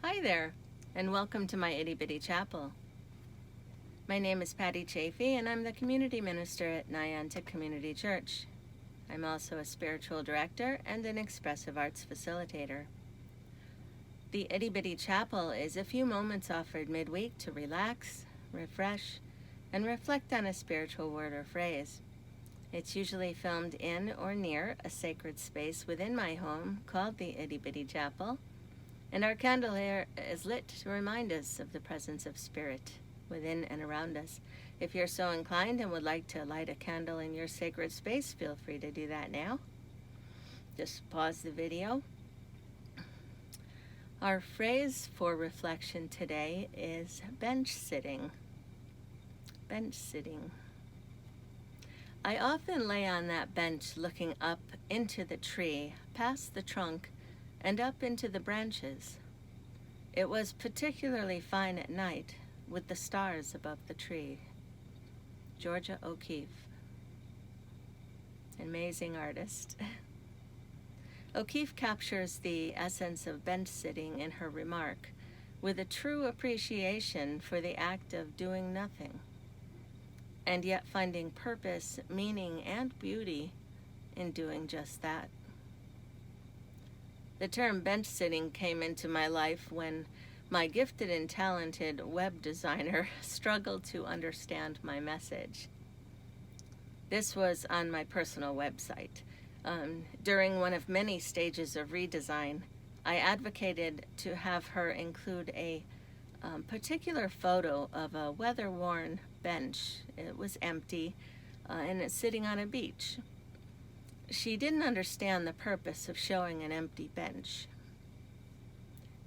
Hi there, and welcome to my Itty Bitty Chapel. My name is Patty Chaffee, and I'm the community minister at Niantic Community Church. I'm also a spiritual director and an expressive arts facilitator. The Itty Bitty Chapel is a few moments offered midweek to relax, refresh, and reflect on a spiritual word or phrase. It's usually filmed in or near a sacred space within my home called the Itty Bitty Chapel, and our candle is lit to remind us of the presence of Spirit within and around us. If you're so inclined and would like to light a candle in your sacred space, feel free to do that now. Just pause the video. Our phrase for reflection today is bench sitting. Bench sitting. I often lay on that bench looking up into the tree, past the trunk, and up into the branches. It was particularly fine at night with the stars above the tree. Georgia O'Keeffe, amazing artist. O'Keeffe captures the essence of bench sitting in her remark with a true appreciation for the act of doing nothing, and yet finding purpose, meaning, and beauty in doing just that. The term bench sitting came into my life when my gifted and talented web designer struggled to understand my message. This was on my personal website. During one of many stages of redesign, I advocated to have her include a particular photo of a weather-worn bench. It was empty, and it's sitting on a beach. She didn't understand the purpose of showing an empty bench.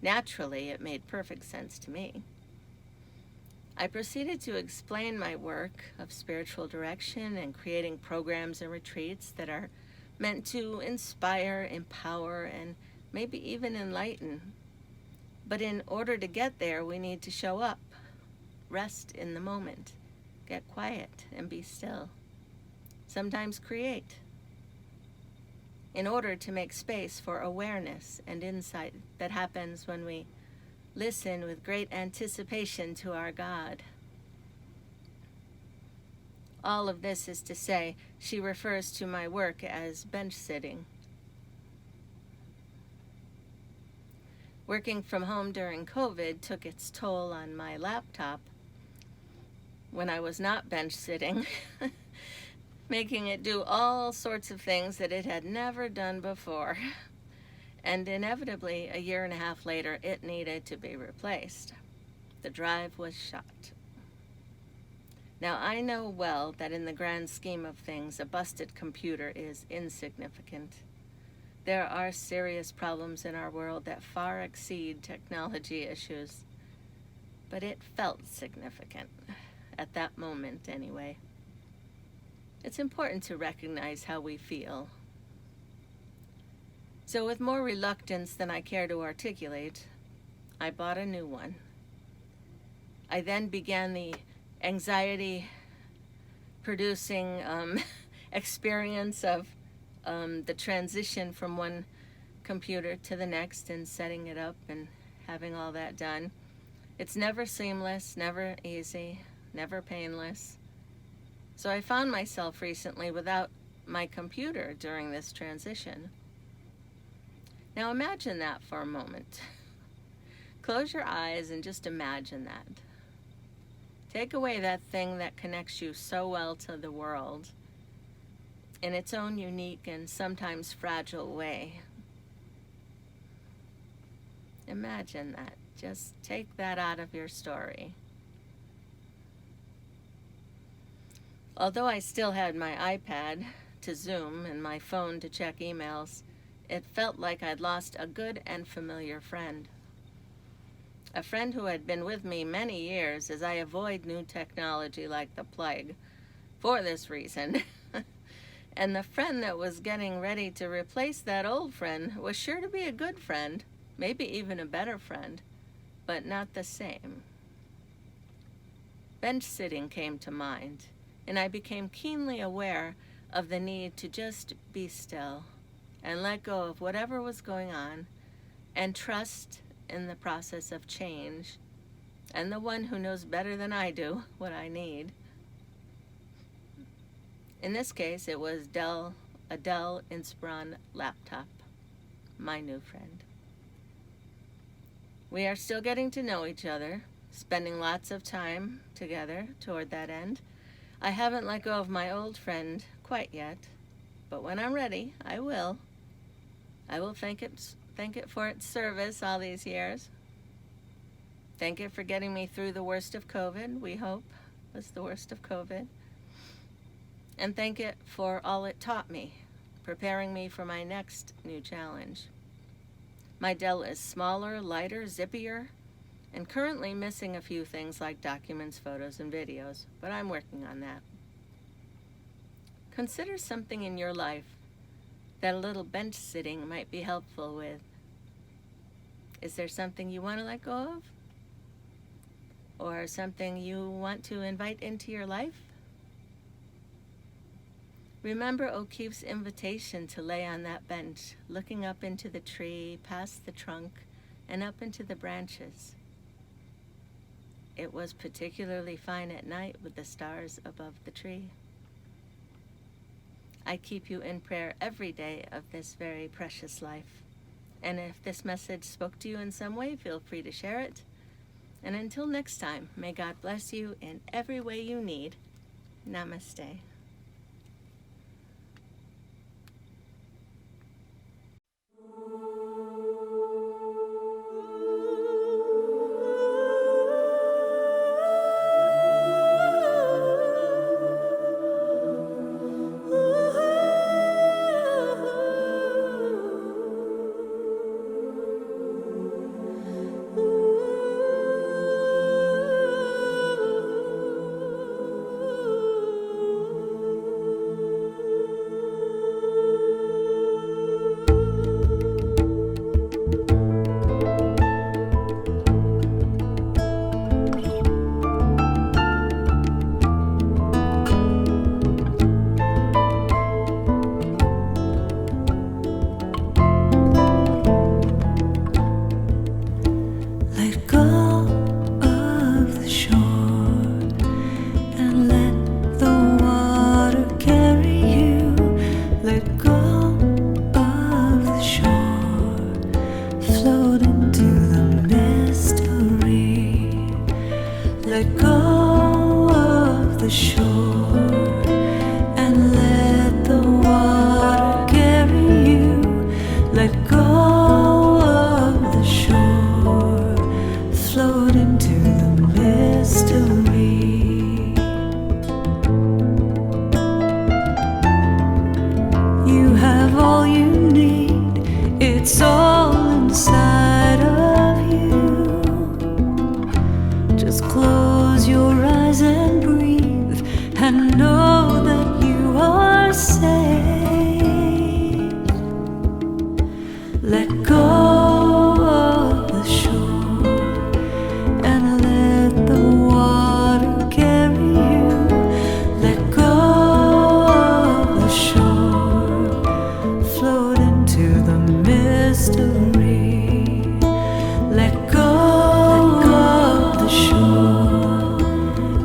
Naturally, it made perfect sense to me. I proceeded to explain my work of spiritual direction and creating programs and retreats that are meant to inspire, empower, and maybe even enlighten. But in order to get there, we need to show up, rest in the moment, get quiet and be still, sometimes create, in order to make space for awareness and insight that happens when we listen with great anticipation to our God. All of this is to say, she refers to my work as bench sitting. Working from home during COVID took its toll on my laptop when I was not bench sitting, making it do all sorts of things that it had never done before. And inevitably, a year and a half later, it needed to be replaced. The drive was shot. Now, I know well that in the grand scheme of things, a busted computer is insignificant. There are serious problems in our world that far exceed technology issues, but it felt significant, at that moment anyway. It's important to recognize how we feel. So with more reluctance than I care to articulate, I bought a new one. I then began the anxiety-producing experience of the transition from one computer to the next and setting it up and having all that done. It's never seamless, never easy, never painless. So I found myself recently without my computer during this transition. Now imagine that for a moment. Close your eyes and just imagine that. Take away that thing that connects you so well to the world in its own unique and sometimes fragile way. Imagine that. Just take that out of your story. Although I still had my iPad to Zoom and my phone to check emails, it felt like I'd lost a good and familiar friend. A friend who had been with me many years as I avoid new technology like the plague for this reason. And the friend that was getting ready to replace that old friend was sure to be a good friend, maybe even a better friend, but not the same. Bench sitting came to mind, and I became keenly aware of the need to just be still and let go of whatever was going on and trust in the process of change, and the one who knows better than I do what I need. In this case, it was a Dell Inspiron laptop, my new friend. We are still getting to know each other, spending lots of time together toward that end. I haven't let go of my old friend quite yet, but when I'm ready, I will. I will thank it for its service all these years. Thank it for getting me through the worst of COVID, we hope was the worst of COVID. And thank it for all it taught me, preparing me for my next new challenge. My Dell is smaller, lighter, zippier, and currently missing a few things like documents, photos, and videos, but I'm working on that. Consider something in your life that a little bench sitting might be helpful with. Is there something you want to let go of? Or something you want to invite into your life? Remember O'Keeffe's invitation to lay on that bench, looking up into the tree, past the trunk, and up into the branches. It was particularly fine at night with the stars above the tree. I keep you in prayer every day of this very precious life. And if this message spoke to you in some way, feel free to share it. And until next time, may God bless you in every way you need. Namaste. Let go of the shore and let the water carry you. Let go of the shore, float into the mystery. You have all you need, it's all inside of you. Just close your eyes and breathe and know that you are safe. Let go of the shore and let the water carry you. Let go of the shore, float into the mystery. Let go of the shore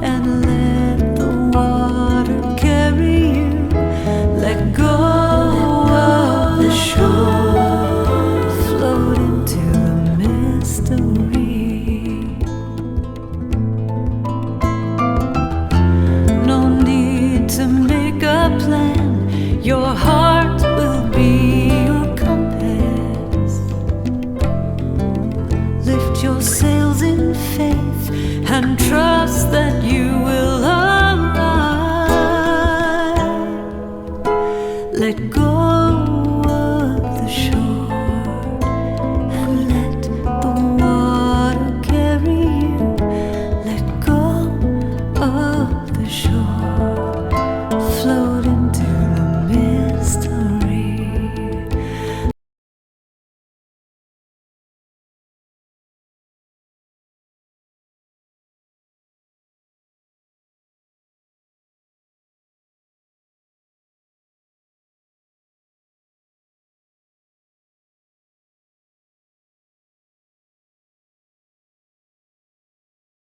and let the water carry you. Let go of the shore, float into the mystery. No need to make a plan, your heart will be your compass. Lift your sails in faith and trust that you will arrive. Let go of the shore